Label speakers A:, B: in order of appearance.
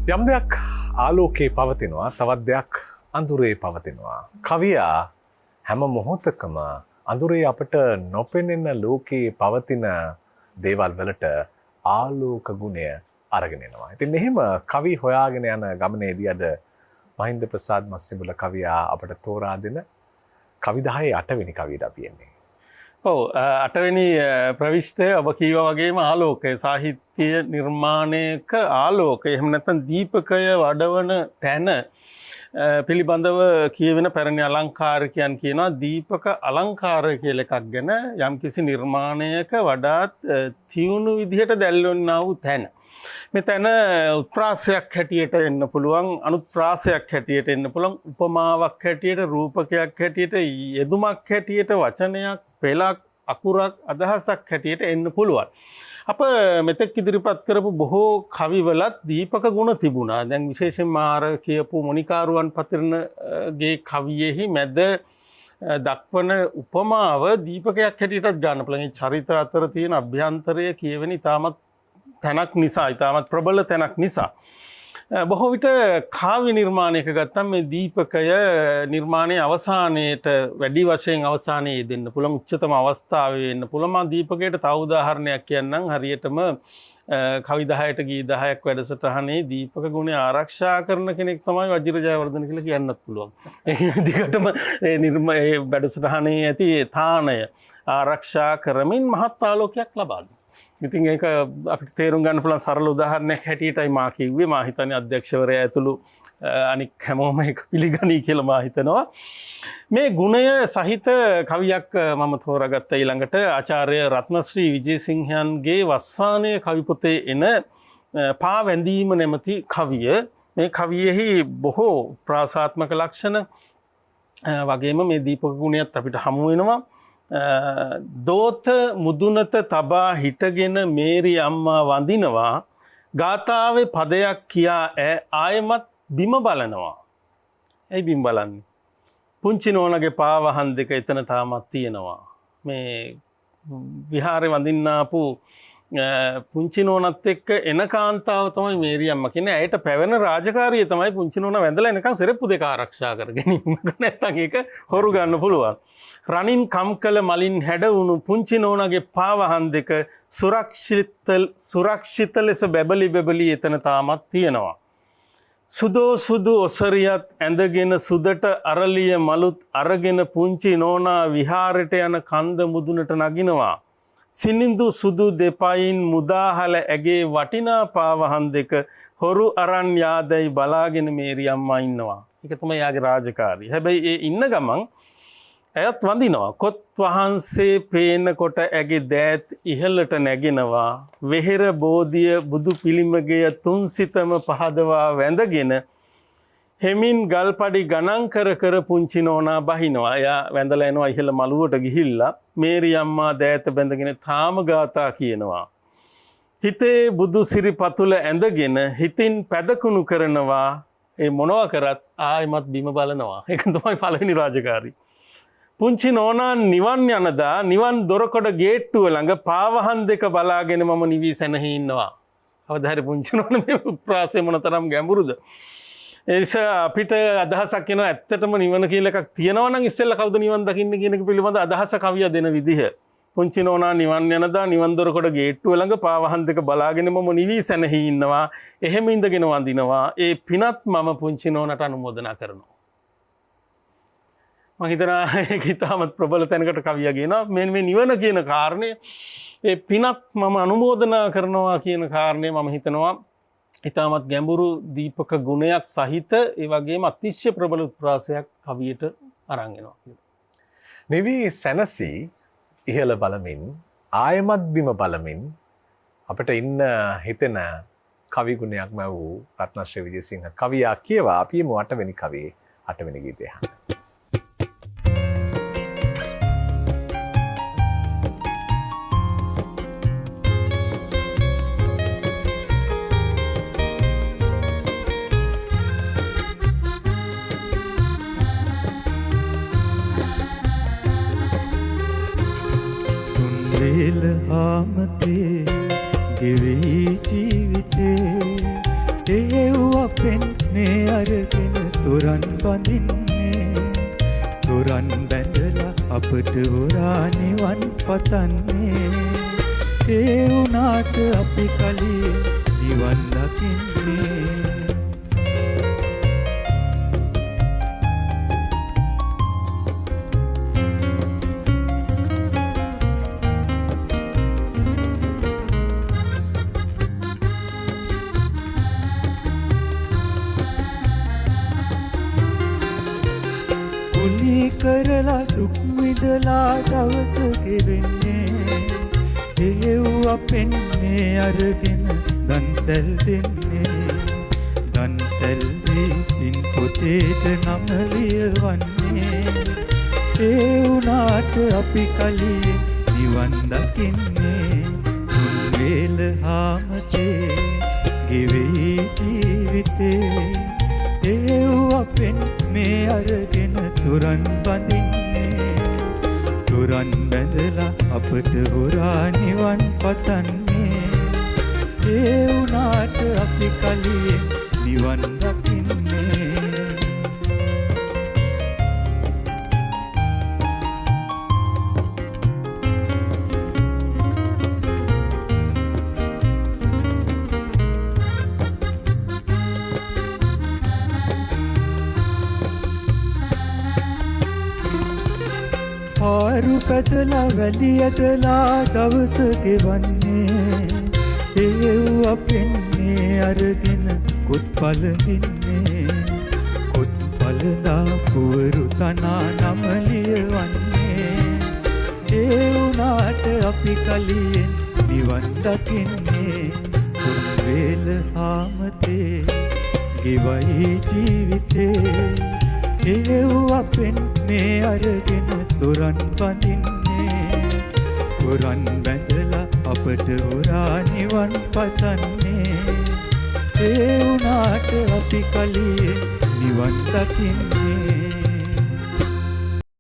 A: යම් දෙයක් ආලෝකයේ පවතිනවා, තවත් දෙයක් අඳුරේ පවතිනවා. කවියා හැම මොහොතකම අඳුරේ අපට නොපෙනෙන ලෝකයේ පවතින දේවල් වලට ආලෝක ගුණය අරගෙන එනවා. ඉතින් එහෙම කවි හොයාගෙන යන ගමනේදී අද මහින්ද ප්‍රසාද් මස්සිඹුල කවියා අපට තෝරා දෙන කවි 10 8වෙනි කවියට අපි එන්නේ.
B: ඔව් 8වෙනි ප්‍රවිෂ්ඨය ඔබ කීවා වගේම ආලෝකය සාහිත්‍ය නිර්මාණයක ආලෝකය එහෙම නැත්නම් දීපකය වඩවන තැන පිළිබඳව කියවෙන පැරණි අලංකාරිකයන් කියනවා දීපක අලංකාරය කියලා එකක් ගැන යම්කිසි නිර්මාණයක වඩාත් තියුණු විදිහට දැල්වෙනා වූ තැන. මෙතන උත්ප්‍රාසයක් හැටියට එන්න පුළුවන්, අනුත්ප්‍රාසයක් හැටියට එන්න පුළුවන්, උපමාවක් හැටියට, රූපකයක් හැටියට, යෙදුමක් හැටියට, වචනයක්, පෙළක්, අකුරක්, අදහසක් හැටියට එන්න පුළුවන්. අප මෙතෙක් ඉදිරිපත් කරපු බොහෝ කවිවලත් දීපක ගුණ තිබුණා. දැන් විශේෂයෙන්ම මාර කියපු මොනිකාරුවන් පතිරණගේ කවියෙහි මැද දක්වන උපමාව දීපකයක් හැටියටත් ගන්න පුළුවන්. ඒ චරිත අතර තියෙන අභ්‍යන්තරය කියවෙන ඉතාමත් තැනක් නිසා, ඉතාමත් ප්‍රබල තැනක් නිසා. බොහෝ විට කාව්‍ය නිර්මාණයක ගත්තම මේ දීපකය නිර්මාණයේ අවසානයේට වැඩි වශයෙන් අවසානයේ දෙන්න පුළුවන්, උච්චතම අවස්ථාවේ වෙන්න පුළුවන්. මම දීපකයට තව උදාහරණයක් කියන්නම්. හරියටම කවි 10ට ගී 10ක් වැඩසටහනේ දීපක ගුණය ආරක්ෂා කරන කෙනෙක් තමයි වජිර ජයවර්ධන කියලා කියන්නත් පුළුවන්. ඒ දිගටම ඒ වැඩසටහනේ ඇති තාණය ආරක්ෂා කරමින් මහත් ආලෝකයක් ලබා දෙනවා. ඉතින් ඒක අපිට තේරුම් ගන්න පුළුවන් සරල උදාහරණයක් හැටියටයි මා කිව්වේ. මා හිතන්නේ අධ්‍යක්ෂවරයා ඇතුළු අනික් හැමෝම ඒක පිළිගනී කියලා මා හිතනවා. මේ ගුණය සහිත කවියක් මම තෝරාගත්තා ඊළඟට ආචාර්ය රත්නශ්‍රී විජේසිංහයන්ගේ වස්සානය කවි පොතේ එන පා වැඳීම නැමැති කවිය. මේ කවියෙහි බොහෝ ප්‍රාසාත්මක ලක්ෂණ වගේම මේ දීපක ගුණයත් අපිට හමු වෙනවා. දෝත මුදුනත තබා හිටගෙන මේරි අම්මා වඳිනවා, ගාථාවේ පදයක් කියා ආයමත් බිම බලනවා. ඇයි බිම් බලන්නේ? පුංචි නෝනගේ පාවහන් දෙක එතන තාමත් තියෙනවා. මේ විහාරේ වඳින්නාපු පුංචි නෝනත් එක්ක එන කාන්තාව තමයි මේරි අම්මා කියන්නේ. ඇයට පැවෙන රාජකාරිය තමයි පුංචි නෝනා වැඳලා එනකන් සෙරෙප්පු දෙක ආරක්ෂා කරගෙන ඉන්න. නැත්තම් ඒක හොරු ගන්න පුළුවන්. රනින් කම්කල මලින් හැඩවුණු පුංචි නෝනාගේ පාවහන් දෙක සුරක්ෂිත ලෙස බැබලි එතන තාමත් තියෙනවා. සුදෝ සුදු ඔසරියත් ඇඳගෙන සුදට අරලිය මලුත් අරගෙන පුංචි නෝනා විහාරයට යන කන්ද මුදුනට නගිනවා. සිනිඳු සුදු දෙපයින් මුදාහල ඇගේ වටිනා පාවහන් දෙක හොරු අරන් යාදයි බලාගෙන මේරි අම්මා ඉන්නවා. ඒක තමයි යාගේ රාජකාරිය. හැබැයි ඒ ඉන්න ගමන් ඇයත් වඳිනවා. කොත් වහන්සේ පේනකොට ඇගේ දෑත් ඉහළට නැගෙනවා. වෙහෙර බෝධිය බුදු පිළිමගේ තුන්සිතම පහදවා වැඳගෙන හෙමින් ගල්පඩි ගණන් කර පුංචි නෝනා බහිනවා. එයා වැඳලා එනවා ඉහළ මළුවට ගිහිල්ලා. මේරි අම්මා දෑත බැඳගෙන තාම ගාථා කියනවා. හිතේ බුදු සිරි පතුල ඇඳගෙන හිතින් පැදකුණු කරනවා. ඒ මොනවා කරත් ආයිමත් බිම බලනවා. ඒක තමයි පළවෙනි රාජකාරී. පුංචි නෝනා නිවන් යනදා නිවන් දොරකොඩ ගේට්ටුව ළඟ පාවහන් දෙක බලාගෙන මම නිවි සැනහි ඉන්නවා. අවදාහරි පුංචි නෝනා මේ උත්ප්‍රාසය මොනතරම් ගැඹුරුද? ඒස අපිට අදහසක් එනවා ඇත්තටම නිවන කියලා එකක් තියෙනවා නම් ඉස්සෙල්ලා කවුද නිවන් දකින්න කියන එක පිළිබඳ අදහස කවිය දෙන විදිහ. පුංචි නෝනා නිවන් යනදා නිවන් දොරකොඩ ගේට්ටුව ළඟ පාවහන් දෙක බලාගෙන මම නිවි සැනහි ඉන්නවා. එහෙම ඉඳගෙන වඳිනවා. ඒ පිනත් මම පුංචි නෝනට අනුමෝදනා කරනවා. මම හිතනවා ඒක ඉතාමත් ප්‍රබල තැනකට කවිය කියනවා. මේ නිවන කියන කාරණේ ඒ පිනත් මම අනුමෝදනා කරනවා කියන කාරණේ මම හිතනවා ඉතාමත් ගැඹුරු දීපක ගුණයක් සහිත ඒ වගේම අතිශය ප්‍රබල උත්ප්‍රාසයක් කවියට අරන් එනවා.
A: නිවි සැනසී ඉහළ බලමින් ආයමත් බිම බලමින් අපිට ඉන්න හිතෙන කවි ගුණයක්ම වූ රත්නශ්‍රී විජේසිංහ කවියා කියවා අපි මේ 8වෙනි කවියේ 8වෙනි ගීතය අහන්න.
C: වේල ආමතේ ගෙවී ජීවිතේ ඒවා මේ අරගෙන තොරන් බඳින්නේ තොරන් බැඳලා අපට හොරා නිවන් පතන්නේ ඒ වුණාට අපි කලින් නිවන් දකින්නේ කරලා දුක් විඳලා දවස ගෙවෙන්නේ ඒව අපෙන් මේ අරගෙන දන්සැල් දෙන්නේ දන්සැල් දීපින් පොතේද නම ලියවන්නේ ඒ වුණාට අපි කලින් නිවන් දකින්නේ තුන් වේල හාමතේ ගෙවෙයි ජීවිතේ ඒව අපෙන් මේ අරගෙන තොරන් බඳින්නේ තොරන් බැඳලා අපට හොරා නිවන් පතන්නේ ඒ වුණාට අපි කලින් නිවන් දකින්නේ පාරු පැදලා වැලි ඇදලා දවස ගෙවන්නේ ඒව අපෙන් මේ අරගෙන කොත් පළඳින්නේ කොත් පළඳා පුවරු තනා නම ලියවන්නේ ඒ වුණාට අපි කලින් නිවන් දකින්නේ තුන් වේල හාමතේ ගෙවයි ජීවිතේ ඒව අපෙන් මේ අරගෙන තොරන් බඳින්නේ තොරන් බැඳලා අපට හොරා නිවන් පතන්නේ ඒ වුණාට අපි කලින් නිවන් දකින්නේ